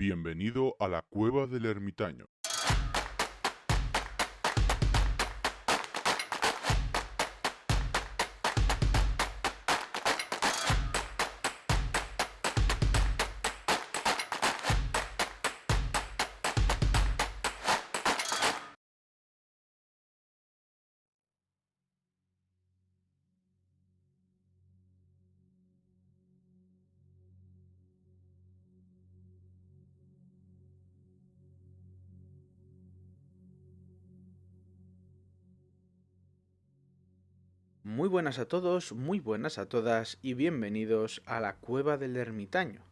Bienvenido a la Cueva del Ermitaño. Muy buenas a todos, muy buenas a todas y bienvenidos a la Cueva del Ermitaño.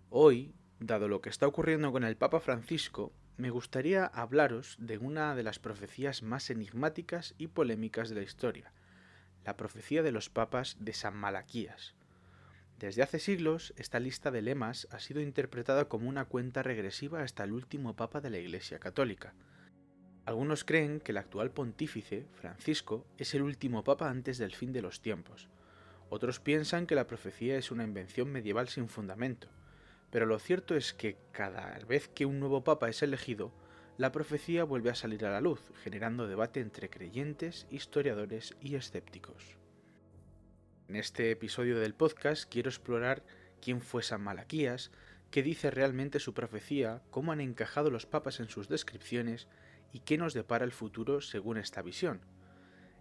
Hoy, dado lo que está ocurriendo con el Papa Francisco, me gustaría hablaros de una de las profecías más enigmáticas y polémicas de la historia, la profecía de los papas de San Malaquías. Desde hace siglos, esta lista de lemas ha sido interpretada como una cuenta regresiva hasta el último papa de la Iglesia Católica. Algunos creen que el actual pontífice, Francisco, es el último papa antes del fin de los tiempos. Otros piensan que la profecía es una invención medieval sin fundamento, pero lo cierto es que cada vez que un nuevo papa es elegido, la profecía vuelve a salir a la luz, generando debate entre creyentes, historiadores y escépticos. En este episodio del podcast quiero explorar quién fue San Malaquías, qué dice realmente su profecía, cómo han encajado los papas en sus descripciones y qué nos depara el futuro según esta visión.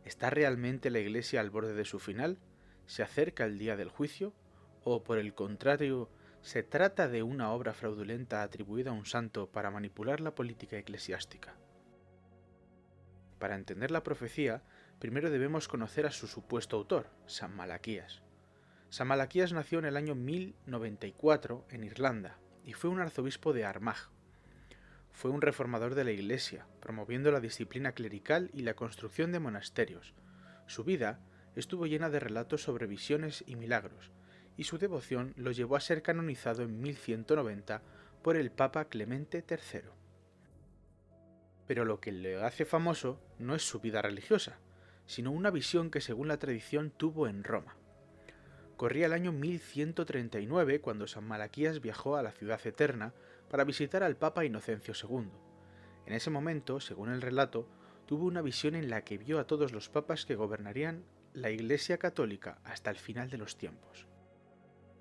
¿Está realmente la Iglesia al borde de su final? ¿Se acerca el día del juicio? ¿O por el contrario, se trata de una obra fraudulenta atribuida a un santo para manipular la política eclesiástica? Para entender la profecía, primero debemos conocer a su supuesto autor, San Malaquías. San Malaquías nació en el año 1094 en Irlanda y fue un arzobispo de Armagh. Fue un reformador de la Iglesia, promoviendo la disciplina clerical y la construcción de monasterios. Su vida estuvo llena de relatos sobre visiones y milagros, y su devoción lo llevó a ser canonizado en 1190 por el Papa Clemente III. Pero lo que le hace famoso no es su vida religiosa, sino una visión que según la tradición tuvo en Roma. Corría el año 1139 cuando San Malaquías viajó a la Ciudad Eterna para visitar al Papa Inocencio II. En ese momento, según el relato, tuvo una visión en la que vio a todos los papas que gobernarían la Iglesia Católica hasta el final de los tiempos.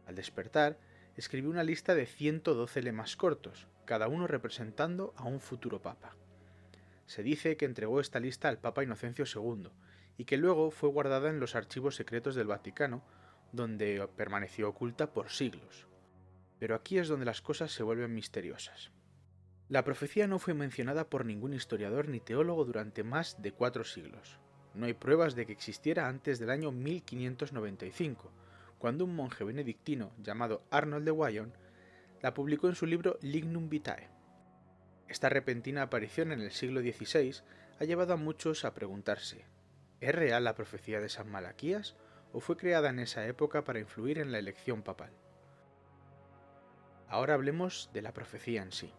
Al despertar, escribió una lista de 112 lemas cortos, cada uno representando a un futuro papa. Se dice que entregó esta lista al Papa Inocencio II y que luego fue guardada en los archivos secretos del Vaticano, donde permaneció oculta por siglos. Pero aquí es donde las cosas se vuelven misteriosas. La profecía no fue mencionada por ningún historiador ni teólogo durante más de 4 siglos. No hay pruebas de que existiera antes del año 1595, cuando un monje benedictino llamado Arnold de Wyon la publicó en su libro Lignum Vitae. Esta repentina aparición en el siglo XVI ha llevado a muchos a preguntarse: ¿es real la profecía de San Malaquías o fue creada en esa época para influir en la elección papal? Ahora hablemos de la profecía en sí.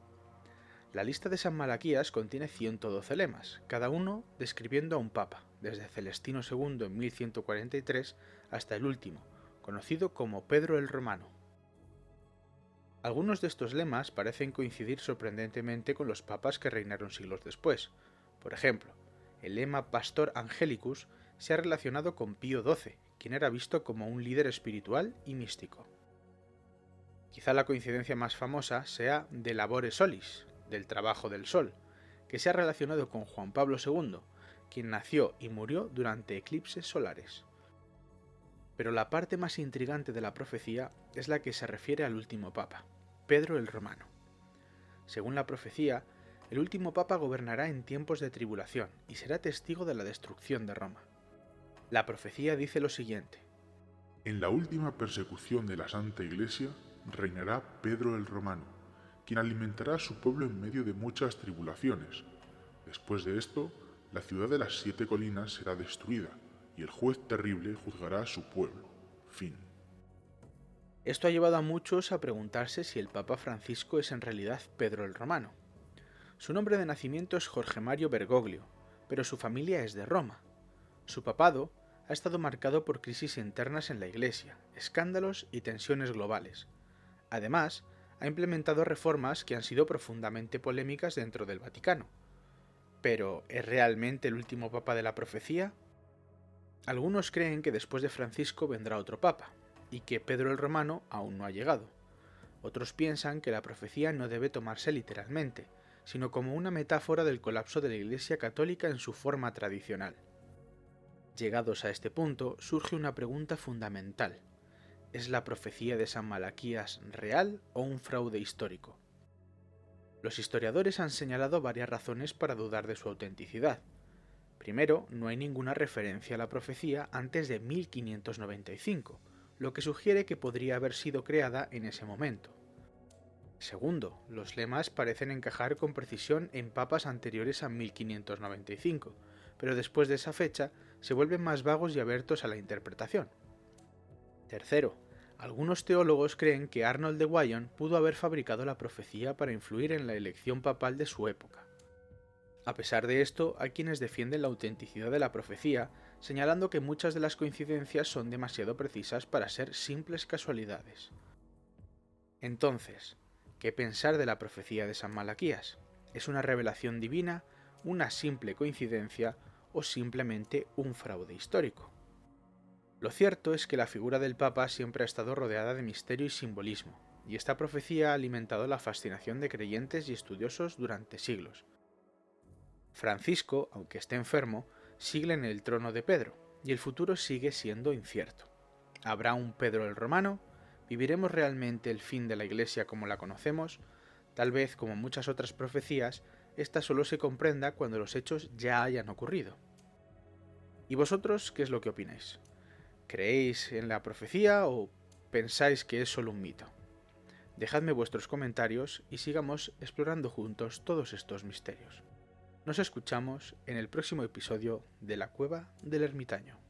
La lista de San Malaquías contiene 112 lemas, cada uno describiendo a un papa, desde Celestino II en 1143 hasta el último, conocido como Pedro el Romano. Algunos de estos lemas parecen coincidir sorprendentemente con los papas que reinaron siglos después. Por ejemplo, el lema Pastor Angelicus se ha relacionado con Pío XII, quien era visto como un líder espiritual y místico. Quizá la coincidencia más famosa sea de Labore Solis, del trabajo del sol, que se ha relacionado con Juan Pablo II, quien nació y murió durante eclipses solares. Pero la parte más intrigante de la profecía es la que se refiere al último papa, Pedro el Romano. Según la profecía, el último papa gobernará en tiempos de tribulación y será testigo de la destrucción de Roma. La profecía dice lo siguiente: En la última persecución de la Santa Iglesia reinará Pedro el Romano, quien alimentará a su pueblo en medio de muchas tribulaciones. Después de esto, la ciudad de las 7 colinas será destruida, y el juez terrible juzgará a su pueblo. Fin. Esto ha llevado a muchos a preguntarse si el Papa Francisco es en realidad Pedro el Romano. Su nombre de nacimiento es Jorge Mario Bergoglio, pero su familia es de Roma. Su papado ha estado marcado por crisis internas en la Iglesia, escándalos y tensiones globales. Además, ha implementado reformas que han sido profundamente polémicas dentro del Vaticano. ¿Pero es realmente el último papa de la profecía? Algunos creen que después de Francisco vendrá otro papa, y que Pedro el Romano aún no ha llegado. Otros piensan que la profecía no debe tomarse literalmente, sino como una metáfora del colapso de la Iglesia católica en su forma tradicional. Llegados a este punto, surge una pregunta fundamental. ¿Es la profecía de San Malaquías real o un fraude histórico? Los historiadores han señalado varias razones para dudar de su autenticidad. Primero, no hay ninguna referencia a la profecía antes de 1595, lo que sugiere que podría haber sido creada en ese momento. Segundo, los lemas parecen encajar con precisión en papas anteriores a 1595, pero después de esa fecha se vuelven más vagos y abiertos a la interpretación. Tercero, algunos teólogos creen que Arnold de Wyon pudo haber fabricado la profecía para influir en la elección papal de su época. A pesar de esto, hay quienes defienden la autenticidad de la profecía, señalando que muchas de las coincidencias son demasiado precisas para ser simples casualidades. Entonces, ¿qué pensar de la profecía de San Malaquías? ¿Es una revelación divina, una simple coincidencia o simplemente un fraude histórico? Lo cierto es que la figura del Papa siempre ha estado rodeada de misterio y simbolismo, y esta profecía ha alimentado la fascinación de creyentes y estudiosos durante siglos. Francisco, aunque esté enfermo, sigue en el trono de Pedro, y el futuro sigue siendo incierto. ¿Habrá un Pedro el Romano? ¿Viviremos realmente el fin de la Iglesia como la conocemos? Tal vez, como muchas otras profecías, esta solo se comprenda cuando los hechos ya hayan ocurrido. ¿Y vosotros qué es lo que opináis? ¿Creéis en la profecía o pensáis que es solo un mito? Dejadme vuestros comentarios y sigamos explorando juntos todos estos misterios. Nos escuchamos en el próximo episodio de La Cueva del Ermitaño.